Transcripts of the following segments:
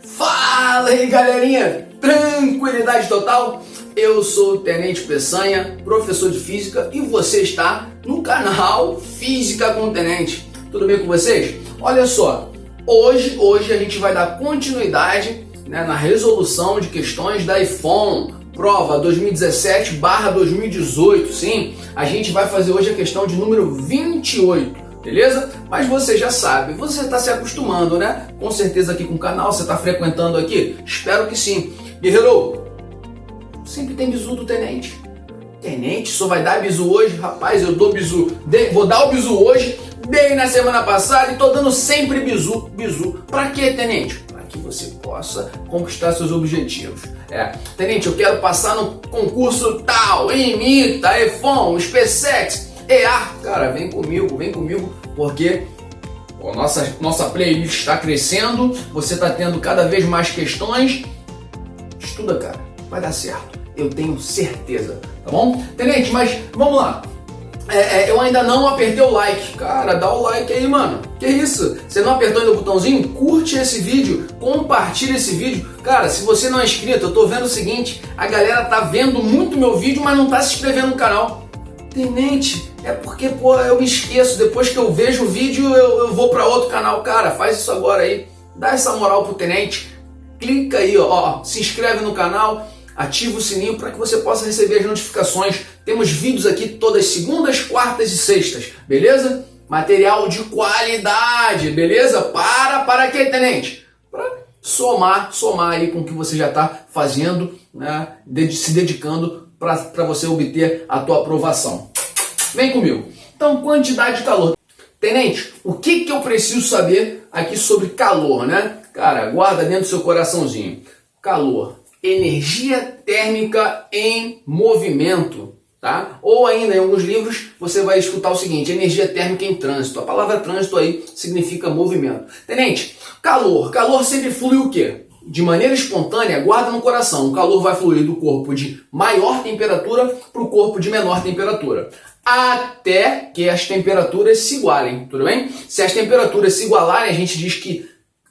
Fala aí, galerinha! Tranquilidade total? Eu sou o Tenente Peçanha, professor de Física, e você está no canal Física com o Tenente. Tudo bem com vocês? Olha só, hoje a gente vai dar continuidade na resolução de questões da IFOM, prova 2017/2018. Sim, a gente vai fazer hoje a questão de número 28. Beleza? Mas você já sabe, você está se acostumando, né? Com certeza aqui com o canal, você está frequentando aqui? Espero que sim. Guerreiro, sempre tem bizu do Tenente. Tenente, só vai dar bizu hoje? Rapaz, eu dou bizu. Vou dar o bizu hoje, dei na semana passada e tô dando sempre bizu. Bizu. Pra quê, Tenente? Para que você possa conquistar seus objetivos. Tenente, eu quero passar no concurso tal, IMITA, EFON, SpaceX, EA. Cara, vem comigo, porque nossa playlist está crescendo, você está tendo cada vez mais questões. Estuda, cara, vai dar certo, eu tenho certeza, tá bom? Tenente, mas vamos lá. Eu ainda não apertei o like. Cara, dá o like aí, mano. Que isso? Você não apertou ainda o botãozinho? Curte esse vídeo, compartilha esse vídeo. Cara, se você não é inscrito, eu tô vendo o seguinte: a galera tá vendo muito meu vídeo, mas não tá se inscrevendo no canal. Tenente, é porque, eu me esqueço. Depois que eu vejo o vídeo, eu vou para outro canal. Cara, faz isso agora aí. Dá essa moral pro Tenente. Clica aí, ó, se inscreve no canal, ativa o sininho para que você possa receber as notificações. Temos vídeos aqui todas segundas, quartas e sextas, beleza? Material de qualidade, beleza? Para quê, Tenente? Para somar aí com o que você já está fazendo, né? Se dedicando para você obter a tua aprovação. Vem comigo. Então, quantidade de calor. Tenente, o que eu preciso saber aqui sobre calor, né? Cara, guarda dentro do seu coraçãozinho. Calor, energia térmica em movimento, tá? Ou ainda, em alguns livros, você vai escutar o seguinte: energia térmica em trânsito. A palavra trânsito aí significa movimento. Tenente, calor sempre flui o quê? De maneira espontânea, guarda no coração. O calor vai fluir do corpo de maior temperatura para o corpo de menor temperatura, até que as temperaturas se igualem, tudo bem? Se as temperaturas se igualarem, a gente diz que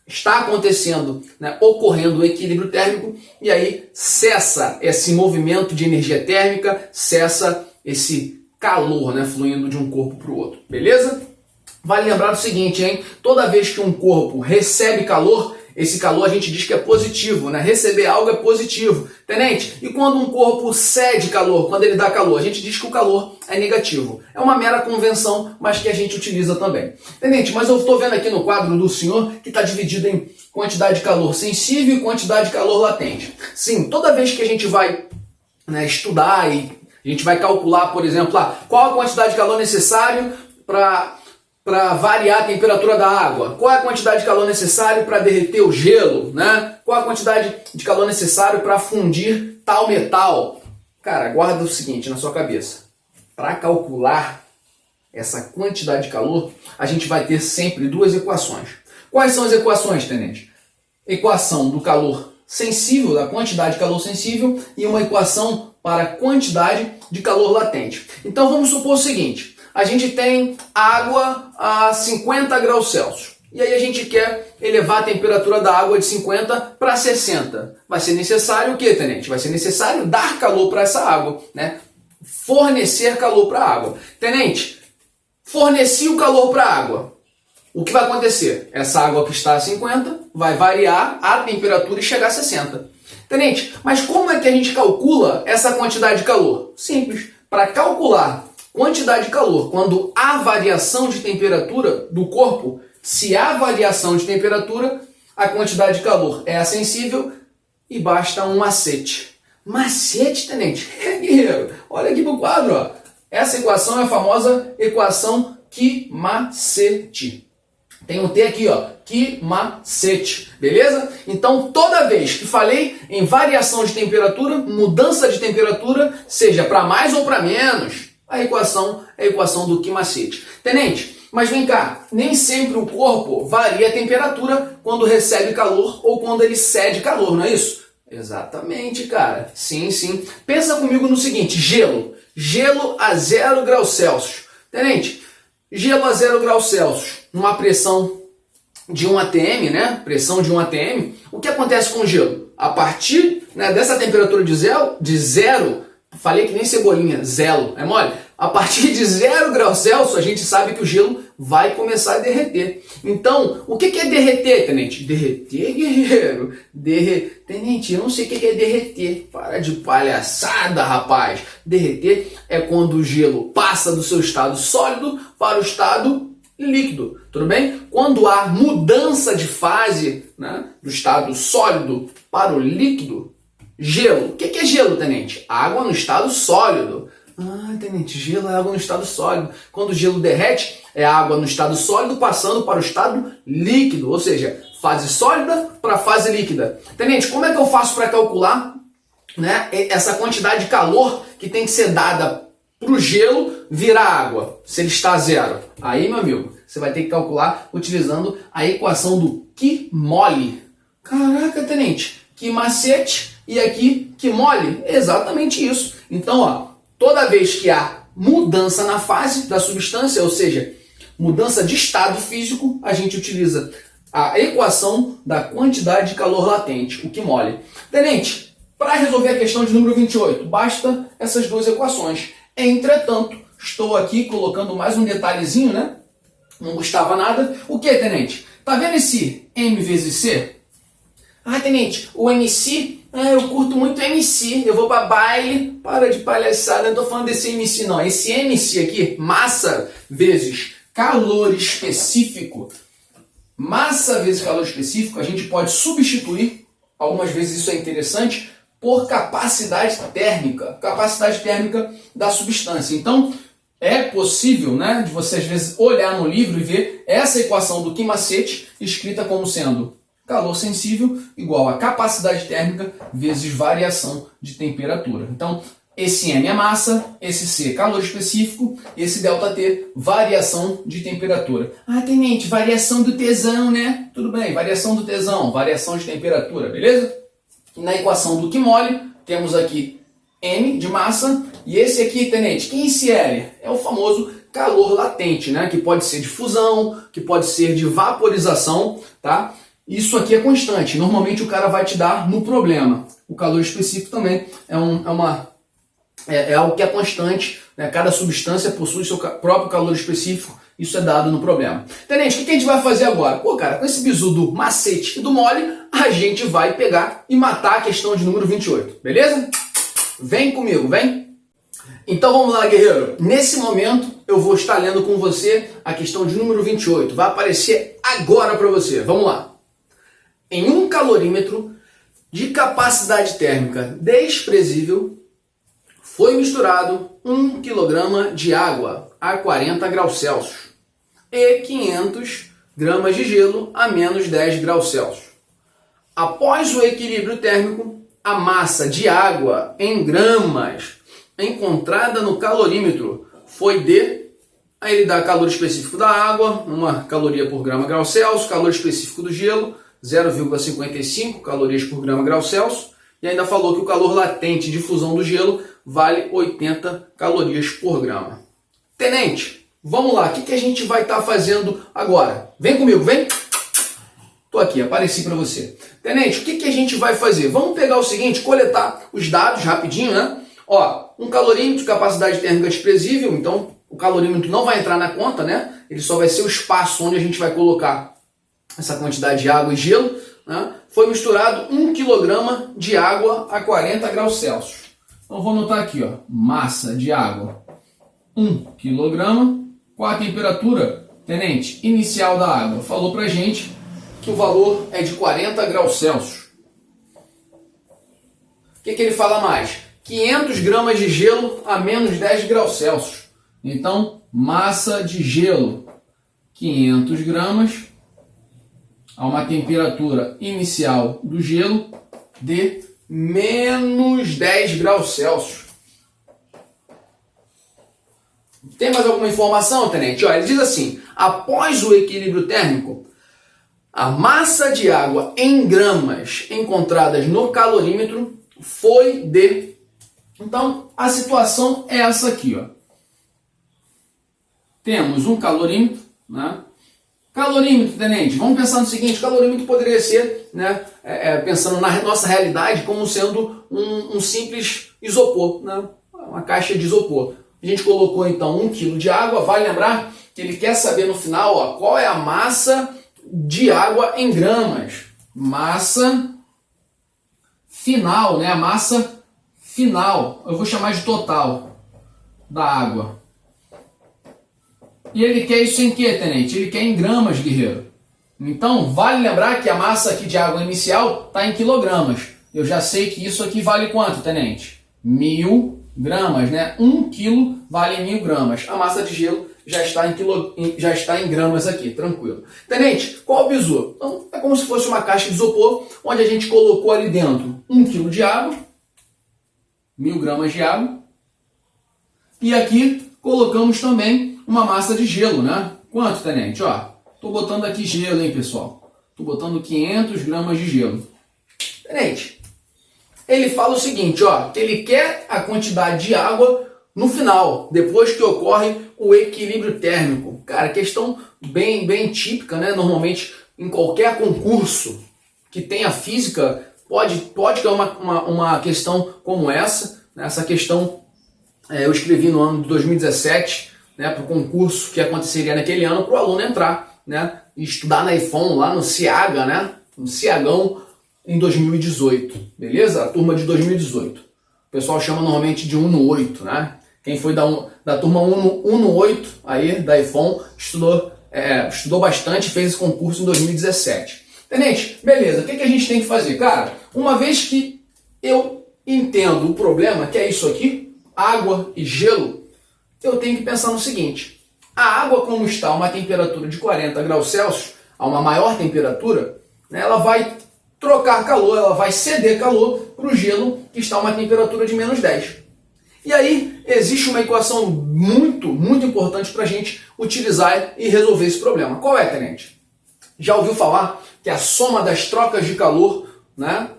está acontecendo, né, ocorrendo o equilíbrio térmico, e aí cessa esse movimento de energia térmica, cessa esse calor, né, fluindo de um corpo para o outro, beleza? Vale lembrar o seguinte, hein? Toda vez que um corpo recebe calor, esse calor a gente diz que é positivo, né? Receber algo é positivo. Tenente, e quando um corpo cede calor, quando ele dá calor, a gente diz que o calor é negativo. É uma mera convenção, mas que a gente utiliza também. Tenente, mas eu estou vendo aqui no quadro do senhor que está dividido em quantidade de calor sensível e quantidade de calor latente. Sim, toda vez que a gente vai, né, estudar e a gente vai calcular, por exemplo, qual a quantidade de calor necessário para variar a temperatura da água, qual é a quantidade de calor necessário para derreter o gelo, né? Qual a quantidade de calor necessário para fundir tal metal. Cara, guarda o seguinte na sua cabeça: para calcular essa quantidade de calor, a gente vai ter sempre duas equações. Quais são as equações, Tenente? Equação do calor sensível, da quantidade de calor sensível, e uma equação para a quantidade de calor latente. Então vamos supor o seguinte: a gente tem água a 50 graus Celsius. E aí a gente quer elevar a temperatura da água de 50 para 60. Vai ser necessário o quê, Tenente? Vai ser necessário dar calor para essa água, né? Fornecer calor para a água. Tenente, forneci o calor para a água. O que vai acontecer? Essa água que está a 50 vai variar a temperatura e chegar a 60. Tenente, mas como é que a gente calcula essa quantidade de calor? Simples. Para calcular quantidade de calor, quando há variação de temperatura do corpo, se há variação de temperatura, a quantidade de calor é a sensível e basta um macete. Macete, Tenente? Guerreiro, olha aqui pro quadro, ó. Essa equação é a famosa equação Ki-macete. Tem um T aqui, ó, Ki-macete, beleza? Então, toda vez que falei em variação de temperatura, mudança de temperatura, seja para mais ou para menos, a equação é a equação do Ki-macete. Tenente, mas vem cá, nem sempre o corpo varia a temperatura quando recebe calor ou quando ele cede calor, não é isso? Exatamente, cara. Sim. Pensa comigo no seguinte: gelo a 0 graus Celsius. Tenente, gelo a 0 graus Celsius, numa pressão de 1 atm, né, pressão de 1 atm, o que acontece com o gelo? A partir, né, dessa temperatura de zero, falei que nem cebolinha, zero, é mole? A partir de 0 graus Celsius, a gente sabe que o gelo vai começar a derreter. Então, o que é derreter, tenente? Derreter, guerreiro? Tenente, eu não sei o que é derreter. Para de palhaçada, rapaz. Derreter é quando o gelo passa do seu estado sólido para o estado líquido, tudo bem? Quando há mudança de fase, né, do estado sólido para o líquido, gelo. O que é gelo, tenente? Água no estado sólido. Ah, tenente, gelo é água no estado sólido. Quando o gelo derrete, é água no estado sólido passando para o estado líquido, ou seja, fase sólida para fase líquida. Tenente, como é que eu faço para calcular, né, essa quantidade de calor que tem que ser dada para o gelo virar água, se ele está a zero? Aí, meu amigo, você vai ter que calcular utilizando a equação do Q mole. Caraca, tenente, que macete e aqui que mole? Exatamente isso. Então, ó, toda vez que há mudança na fase da substância, ou seja, mudança de estado físico, a gente utiliza a equação da quantidade de calor latente, o Q mole. Tenente, para resolver a questão de número 28, basta essas duas equações. Entretanto, estou aqui colocando mais um detalhezinho, né? Não custava nada. O que, tenente? Tá vendo esse M vezes C? Ah, tenente, o MC, eu curto muito MC, eu vou para baile, para de palhaçada, não tô falando desse MC não. Esse MC aqui, massa vezes calor específico, massa vezes calor específico, a gente pode substituir, algumas vezes isso é interessante, por capacidade térmica da substância. Então, é possível, né, de você às vezes olhar no livro e ver essa equação do Q-macete escrita como sendo calor sensível igual a capacidade térmica vezes variação de temperatura. Então, esse M é massa, esse C calor específico, esse ΔT variação de temperatura. Ah, tenente, variação do tesão, né? Tudo bem, variação do tesão, variação de temperatura, beleza? Na equação do Q mole, temos aqui M de massa, e esse aqui, tenente, quem esse L? É o famoso calor latente, né? Que pode ser de fusão, que pode ser de vaporização, tá? Isso aqui é constante, normalmente o cara vai te dar no problema. O calor específico também é algo que é constante, né? Cada substância possui seu próprio calor específico, isso é dado no problema. Tenente, o que a gente vai fazer agora? Pô, cara, com esse bizu do macete e do mole, a gente vai pegar e matar a questão de número 28, beleza? Vem comigo, vem! Então vamos lá, guerreiro. Nesse momento eu vou estar lendo com você a questão de número 28. Vai aparecer agora para você. Vamos lá. Em um calorímetro de capacidade térmica desprezível, foi misturado 1 kg de água a 40 graus Celsius e 500 gramas de gelo a menos 10 graus Celsius. Após o equilíbrio térmico, a massa de água em gramas encontrada no calorímetro foi de... Aí ele dá calor específico da água, 1 caloria por grama grau Celsius, calor específico do gelo, 0,55 calorias por grama grau Celsius, e ainda falou que o calor latente de fusão do gelo vale 80 calorias por grama. Tenente, vamos lá, o que a gente vai estar fazendo agora? Vem comigo, vem! Tô aqui, apareci para você. Tenente, o que a gente vai fazer? Vamos pegar o seguinte, coletar os dados rapidinho, né? Ó, um calorímetro de capacidade térmica desprezível, então o calorímetro não vai entrar na conta, né? Ele só vai ser o espaço onde a gente vai colocar essa quantidade de água e gelo, né? Foi misturado 1 kg de água a 40 graus Celsius. Então vou anotar aqui, ó, massa de água 1 kg. Qual a temperatura, tenente, inicial da água? Falou pra gente que o valor é de 40 graus Celsius. O que ele fala mais? 500 gramas de gelo a menos 10 graus Celsius. Então, massa de gelo, 500 gramas, a uma temperatura inicial do gelo de menos 10 graus Celsius. Tem mais alguma informação, tenente? Olha, ele diz assim, após o equilíbrio térmico, a massa de água em gramas encontradas no calorímetro foi de... Então, a situação é essa aqui, ó. Temos um calorímetro, né? Calorímetro, tenente, vamos pensar no seguinte, calorímetro poderia ser, né, pensando na nossa realidade, como sendo um simples isopor, né, uma caixa de isopor. A gente colocou então 1 kg de água, vale lembrar que ele quer saber no final, ó, qual é a massa de água em gramas. Massa final, né, a massa final, eu vou chamar de total da água. E ele quer isso em que, tenente? Ele quer em gramas, guerreiro. Então, vale lembrar que a massa aqui de água inicial está em quilogramas. Eu já sei que isso aqui vale quanto, tenente? 1000 gramas, né? 1 quilo vale 1000 gramas. A massa de gelo já está em gramas aqui, tranquilo. Tenente, qual o bizu? Então, é como se fosse uma caixa de isopor, onde a gente colocou ali dentro 1 quilo de água, 1000 gramas de água. E aqui colocamos também uma massa de gelo, né? Quanto, tenente? Ó, tô botando aqui gelo, hein, pessoal? Tô botando 500 gramas de gelo. Tenente, ele fala o seguinte, ó, que ele quer a quantidade de água no final, depois que ocorre o equilíbrio térmico. Cara, questão bem típica, né? Normalmente, em qualquer concurso que tenha física, pode ter uma questão como essa, né? Essa questão eu escrevi no ano de 2017, né, para o concurso que aconteceria naquele ano, para o aluno entrar, né, e estudar na IFON, lá no CIAGA, né, no CIAGão, em 2018, beleza? A turma de 2018. O pessoal chama normalmente de 1 no 8, né? Quem foi da turma 1 no 8, aí, da IFON, estudou bastante e fez esse concurso em 2017. Tenente, beleza, o que a gente tem que fazer? Cara, uma vez que eu entendo o problema, que é isso aqui, água e gelo, eu tenho que pensar no seguinte, a água como está a uma temperatura de 40 graus Celsius, a uma maior temperatura, né, ela vai trocar calor, ela vai ceder calor para o gelo que está a uma temperatura de menos 10. E aí existe uma equação muito importante para a gente utilizar e resolver esse problema. Qual é, tenente? Já ouviu falar que a soma das trocas de calor, né,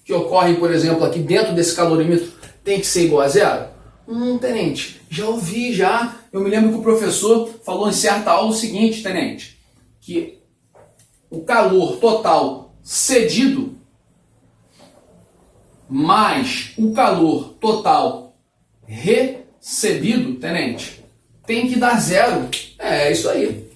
que ocorre, por exemplo, aqui dentro desse calorímetro, tem que ser igual a zero? Tenente, já ouvi, já. Eu me lembro que o professor falou em certa aula o seguinte, tenente, que o calor total cedido mais o calor total recebido, tenente, tem que dar zero. É isso aí.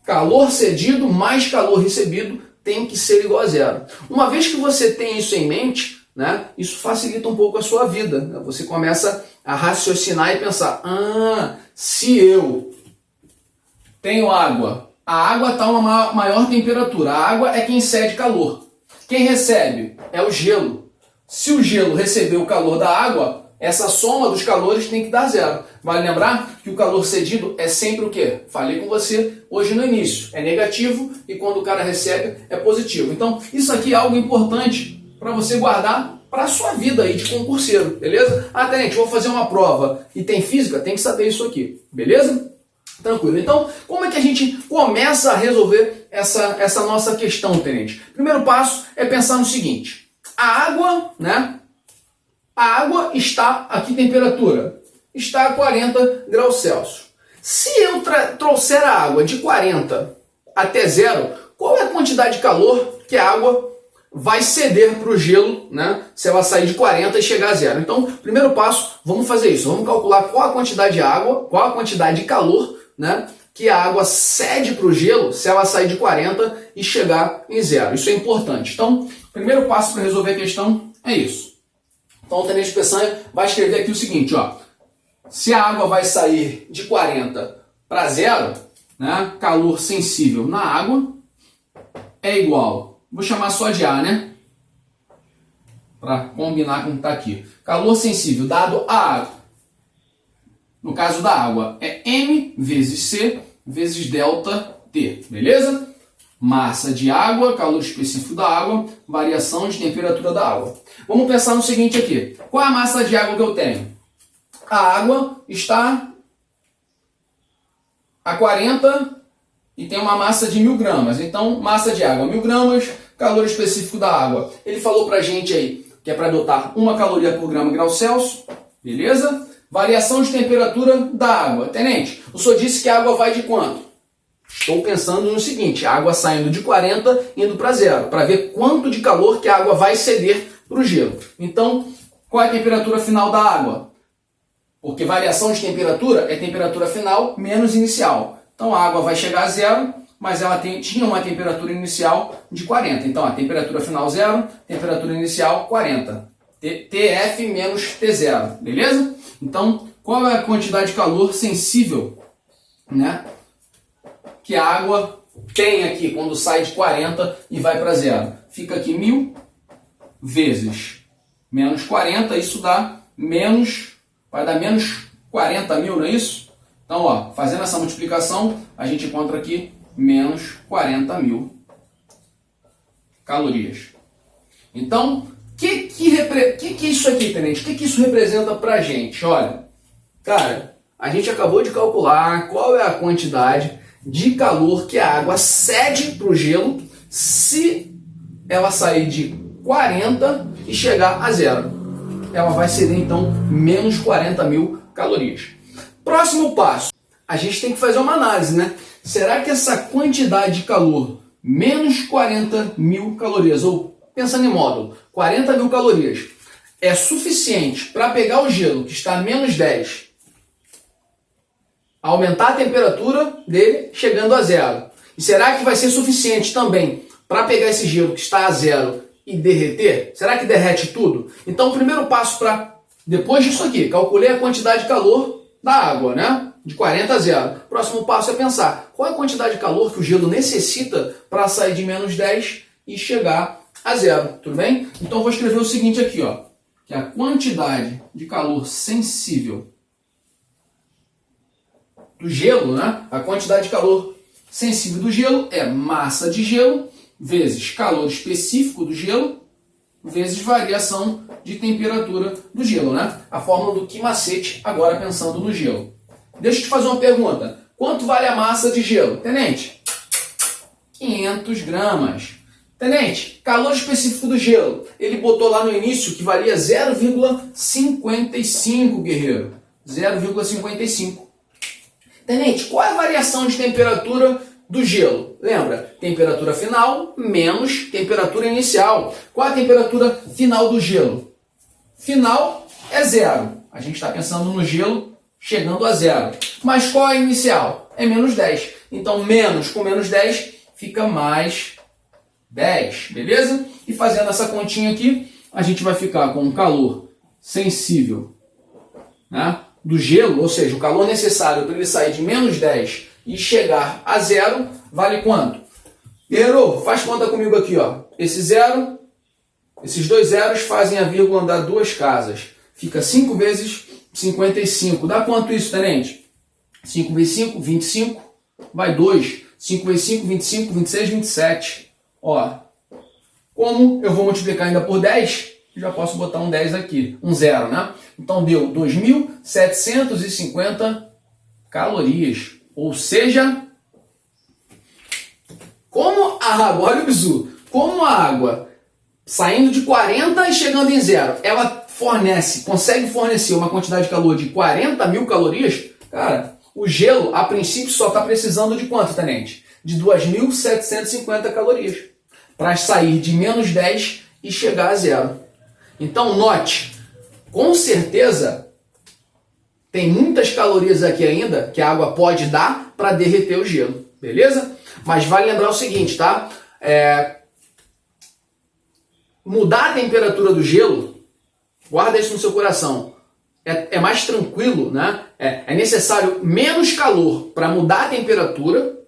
Calor cedido mais calor recebido tem que ser igual a zero. Uma vez que você tem isso em mente, né, isso facilita um pouco a sua vida, né? Você começa a raciocinar e pensar, se eu tenho água, a água está a uma maior temperatura, a água é quem cede calor. Quem recebe é o gelo. Se o gelo receber o calor da água, essa soma dos calores tem que dar zero. Vale lembrar que o calor cedido é sempre o quê? Falei com você hoje no início, é negativo e quando o cara recebe é positivo. Então isso aqui é algo importante para você guardar para a sua vida aí de concurseiro, beleza? Tenente, vou fazer uma prova e tem física, tem que saber isso aqui, beleza? Tranquilo. Então, como é que a gente começa a resolver essa nossa questão, tenente? Primeiro passo é pensar no seguinte, a água, né? A água está a que temperatura? Está a 40 graus Celsius. Se eu trouxer a água de 40 até zero, qual é a quantidade de calor que a água vai ceder para o gelo, né? Se ela sair de 40 e chegar a zero. Então, primeiro passo, vamos fazer isso. Vamos calcular qual a quantidade de água, qual a quantidade de calor, né, que a água cede para o gelo se ela sair de 40 e chegar em zero. Isso é importante. Então, primeiro passo para resolver a questão é isso. Então, o tenente Peçanha vai escrever aqui o seguinte, ó. Se a água vai sair de 40 para zero, né, calor sensível na água é igual, vou chamar só de A, né? Para combinar com o que está aqui. Calor sensível dado a água. No caso da água, é M vezes C vezes delta T, beleza? Massa de água, calor específico da água, variação de temperatura da água. Vamos pensar no seguinte aqui. Qual é a massa de água que eu tenho? A água está a 40 e tem uma massa de 1000 gramas. Então, massa de água, 1000 gramas, calor específico da água. Ele falou pra gente aí que é para adotar 1 caloria por grama grau Celsius, beleza? Variação de temperatura da água. Tenente, o senhor disse que a água vai de quanto? Estou pensando no seguinte, a água saindo de 40 indo para zero, para ver quanto de calor que a água vai ceder para o gelo. Então, qual é a temperatura final da água? Porque variação de temperatura é temperatura final menos inicial. Então a água vai chegar a zero, mas ela tinha uma temperatura inicial de 40. Então a temperatura final zero, temperatura inicial 40. TF menos T0, beleza? Então, qual é a quantidade de calor sensível, né, que a água tem aqui quando sai de 40 e vai para zero? Fica aqui 1000 vezes menos 40, isso dá menos, vai dar menos 40.000, não é isso? Então, ó, fazendo essa multiplicação, a gente encontra aqui menos 40.000 calorias. Então, o que é isso aqui, tenente? O que isso representa pra gente? Olha, cara, a gente acabou de calcular qual é a quantidade de calor que a água cede para o gelo se ela sair de 40 e chegar a zero. Ela vai ceder, então, menos 40.000 calorias. Próximo passo, a gente tem que fazer uma análise, né? Será que essa quantidade de calor, menos 40.000 calorias, ou pensando em módulo, 40.000 calorias, é suficiente para pegar o gelo que está a menos 10, aumentar a temperatura dele chegando a zero? E será que vai ser suficiente também para pegar esse gelo que está a zero e derreter? Será que derrete tudo? Então o primeiro passo para, depois disso aqui, calculei a quantidade de calor da água, né? De 40 a zero. Próximo passo é pensar qual é a quantidade de calor que o gelo necessita para sair de menos 10 e chegar a zero, tudo bem? Então eu vou escrever o seguinte aqui, ó, que a quantidade de calor sensível do gelo, né? A quantidade de calor sensível do gelo é massa de gelo vezes calor específico do gelo vezes variação de temperatura do gelo, né? A fórmula do que macete, agora pensando no gelo. Deixa eu te fazer uma pergunta. Quanto vale a massa de gelo? Tenente, 500 gramas. Tenente, calor específico do gelo. Ele botou lá no início que valia 0,55, guerreiro. 0,55. Tenente, qual é a variação de temperatura do gelo? Lembra? Temperatura final menos temperatura inicial. Qual é a temperatura final do gelo? Final é zero. A gente está pensando no gelo chegando a zero. Mas qual é a inicial? É menos 10. Então, menos com menos 10 fica mais 10, beleza? E fazendo essa continha aqui, a gente vai ficar com um calor sensível, né, do gelo, ou seja, o calor necessário para ele sair de menos 10 e chegar a zero, vale quanto? Guerreiro, faz conta comigo aqui, ó. Esse zero, esses dois zeros fazem a vírgula andar duas casas. Fica 5 vezes 55. Dá quanto isso, tenente? 5 vezes 5, 25. Vai 2. 5 vezes 5, 25, 26, 27. Ó, como eu vou multiplicar ainda por 10, já posso botar um 10 aqui, um zero, né? Então deu 2.750 calorias. Ou seja, como a água, olha o bizu, como a água saindo de 40 e chegando em zero, ela consegue fornecer uma quantidade de calor de 40.000 calorias, cara, o gelo, a princípio, só está precisando de quanto, tenente? De 2.750 calorias para sair de menos 10 e chegar a zero. Então, note, com certeza, tem muitas calorias aqui ainda que a água pode dar para derreter o gelo, beleza? Mas vale lembrar o seguinte, tá? Mudar a temperatura do gelo, guarda isso no seu coração, é mais tranquilo, né? É necessário menos calor para mudar a temperatura,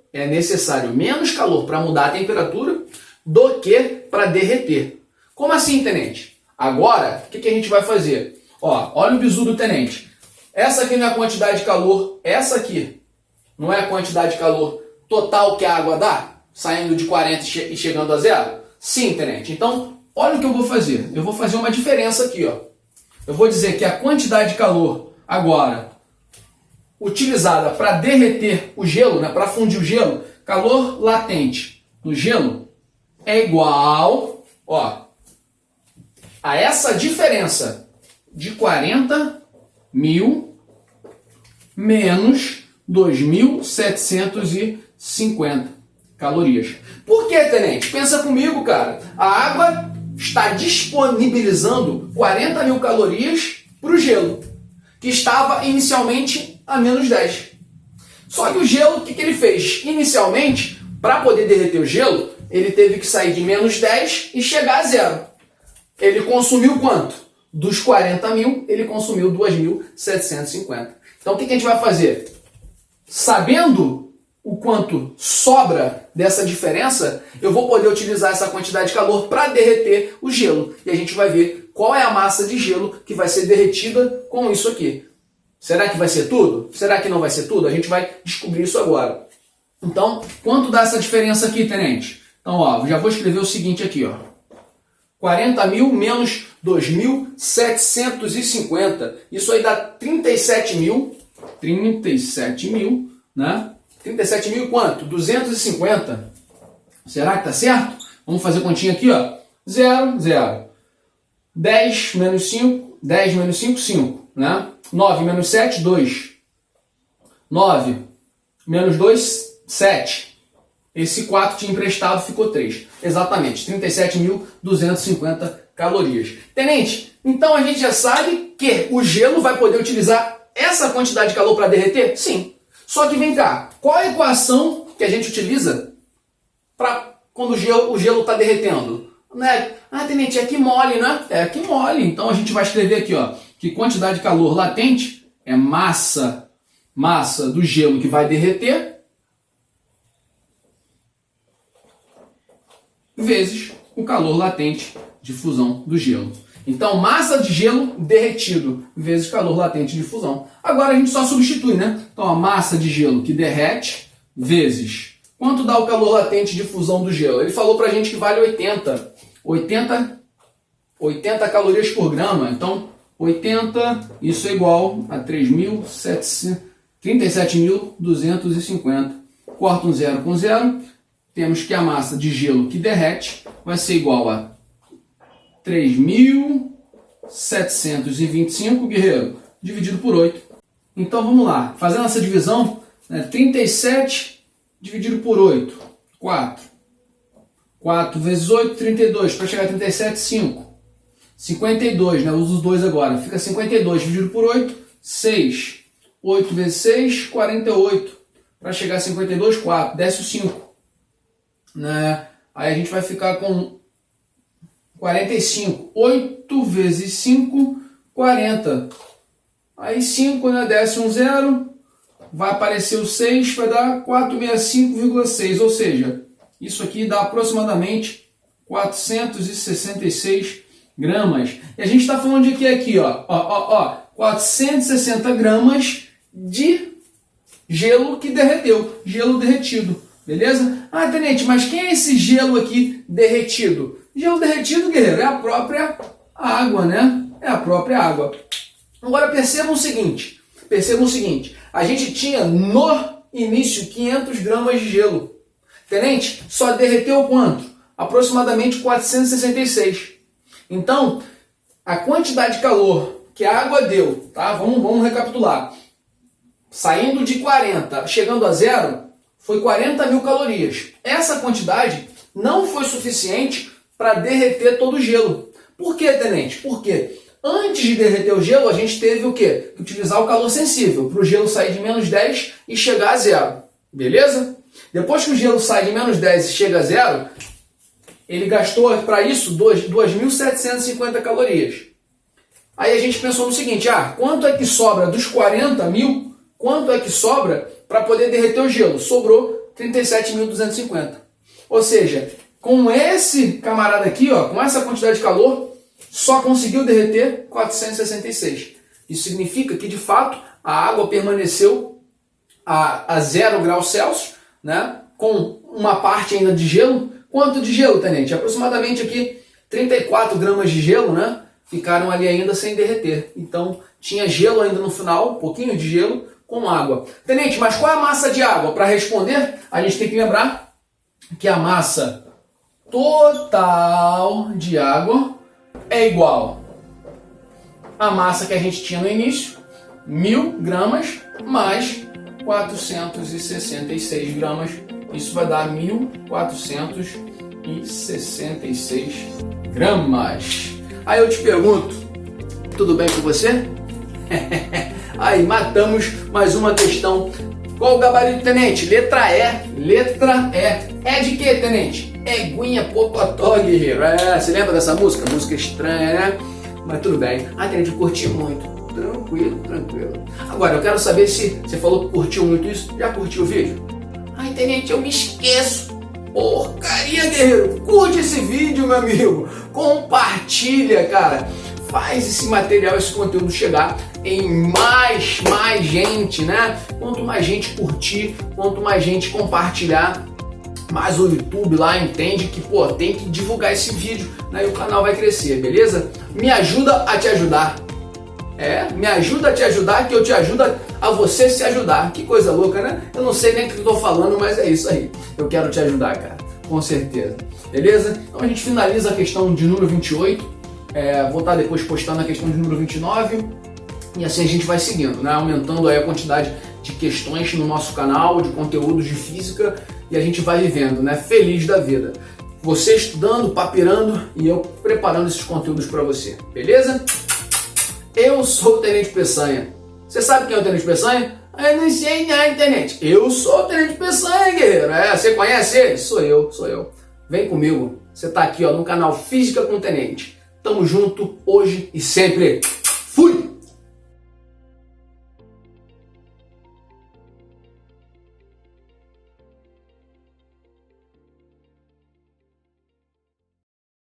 do que para derreter. Como assim, tenente? Agora, o que a gente vai fazer? Ó, olha o bizu do tenente. Essa aqui não é a quantidade de calor, essa aqui não é a quantidade de calor total que a água dá, saindo de 40 e chegando a zero? Sim, tenente. Então, olha o que eu vou fazer. Eu vou fazer uma diferença aqui, ó. Eu vou dizer que a quantidade de calor agora utilizada para derreter o gelo, né, para fundir o gelo, calor latente do gelo é igual, ó, a essa diferença de 40.000 menos 2.750 750 calorias. Por que, tenente? Pensa comigo, cara. A água está disponibilizando 40 mil calorias para o gelo, que estava inicialmente a menos 10. Só que o gelo, o que ele fez? Inicialmente, para poder derreter o gelo, ele teve que sair de menos 10 e chegar a zero. Ele consumiu quanto? Dos 40 mil, ele consumiu 2.750. Então, o que a gente vai fazer? Sabendo o quanto sobra dessa diferença, eu vou poder utilizar essa quantidade de calor para derreter o gelo. E a gente vai ver qual é a massa de gelo que vai ser derretida com isso aqui. Será que vai ser tudo? Será que não vai ser tudo? A gente vai descobrir isso agora. Então, quanto dá essa diferença aqui, tenente? Então, ó, já vou escrever o seguinte aqui, ó. 40 mil menos 2.750. Isso aí dá 37 mil. 37 mil, né? 37 mil quanto? 250. Será que tá certo? Vamos fazer continha aqui, ó. 0, 0. 10 menos 5. 10 menos 5, 5. Né? 9 menos 7, 2. 9 menos 2, 7. Esse 4 tinha emprestado, ficou 3. Exatamente, 37.250 calorias. Tenente, então a gente já sabe que o gelo vai poder utilizar essa quantidade de calor para derreter? Sim. Só que vem cá, qual a equação que a gente utiliza para quando o gelo está derretendo? Né? Ah, tenente, é aqui mole, né? É aqui mole. Então a gente vai escrever aqui, ó, que quantidade de calor latente é massa do gelo que vai derreter vezes o calor latente de fusão do gelo. Então, massa de gelo derretido vezes calor latente de fusão. Agora a gente só substitui, né? Então, a massa de gelo que derrete vezes... Quanto dá o calor latente de fusão do gelo? Ele falou pra gente que vale 80 calorias por grama. Então, 80, isso é igual a 37.250. Corta um zero com zero. Temos que a massa de gelo que derrete vai ser igual a 3.725, guerreiro, dividido por 8. Então vamos lá, fazendo essa divisão, né, 37 dividido por 8, 4. 4 vezes 8, 32, para chegar a 37, 5. 52, né, uso os dois agora, fica 52 dividido por 8, 6. 8 vezes 6, 48. Para chegar a 52, 4, desce o 5. Né? Aí a gente vai ficar com 45. 8 vezes 5, 40. Aí 5, né? Desce um 0. Vai aparecer o 6, vai dar 465,6. Ou seja, isso aqui dá aproximadamente 466 gramas. E a gente está falando de que aqui, ó, 460 gramas de gelo que derreteu. Gelo derretido. Beleza? Ah, tenente, mas quem é esse gelo aqui derretido? Gelo derretido, guerreiro, é a própria água, né? É a própria água. Agora percebam o seguinte, a gente tinha no início 500 gramas de gelo. Tenente, só derreteu quanto? Aproximadamente 466. Então, a quantidade de calor que a água deu, tá? Vamos recapitular. Saindo de 40, chegando a zero, foi 40 mil calorias. Essa quantidade não foi suficiente para derreter todo o gelo. Por quê, tenente? Porque antes de derreter o gelo, a gente teve o quê? Que utilizar o calor sensível, para o gelo sair de menos 10 e chegar a zero. Beleza? Depois que o gelo sai de menos 10 e chega a zero, ele gastou para isso 2.750 calorias. Aí a gente pensou no seguinte, quanto é que sobra dos 40 mil? Quanto é que sobra para poder derreter o gelo? Sobrou 37.250. Ou seja, com esse camarada aqui, ó, com essa quantidade de calor, só conseguiu derreter 466. Isso significa que, de fato, a água permaneceu a 0 graus Celsius, né, com uma parte ainda de gelo. Quanto de gelo, tenente? Aproximadamente aqui 34 gramas de gelo, né, ficaram ali ainda sem derreter. Então, tinha gelo ainda no final, um pouquinho de gelo, com água. Tenente, mas qual é a massa de água? Para responder, a gente tem que lembrar que a massa total de água é igual à massa que a gente tinha no início, 1000 gramas, mais 1.466 gramas. Isso vai dar 1.466 gramas. Aí eu te pergunto, tudo bem com você? Aí matamos mais uma questão. Qual o gabarito, tenente? Letra E. Letra E. É de quê, tenente? Eguinha Pocotó, guerreiro. Você lembra dessa música? Música estranha, né? Mas tudo bem. Tenente, eu curti muito. Tranquilo, tranquilo. Agora, eu quero saber se você falou que curtiu muito isso. Já curtiu o vídeo? Tenente, eu me esqueço. Porcaria, guerreiro. Curte esse vídeo, meu amigo. Compartilha, cara. Faz esse material, esse conteúdo chegar em mais gente, né? Quanto mais gente curtir, quanto mais gente compartilhar, mais o YouTube lá entende que, tem que divulgar esse vídeo, né? E o canal vai crescer, beleza? Me ajuda a te ajudar. Me ajuda a te ajudar, que eu te ajudo a você se ajudar. Que coisa louca, né? Eu não sei nem o que eu tô falando, mas é isso aí. Eu quero te ajudar, cara. Com certeza. Beleza? Então a gente finaliza a questão de número 28. Vou estar depois postando a questão de número 29. E assim a gente vai seguindo, né? Aumentando aí a quantidade de questões no nosso canal, de conteúdos de física. E a gente vai vivendo, né? Feliz da vida. Você estudando, papirando e eu preparando esses conteúdos para você. Beleza? Eu sou o Tenente Peçanha. Você sabe quem é o Tenente Peçanha? Eu não sei não, Tenente. Eu sou o Tenente Peçanha, guerreiro. Você conhece ele? Sou eu. Vem comigo. Você tá aqui no canal Física com o Tenente. Tamo junto hoje e sempre. Fui!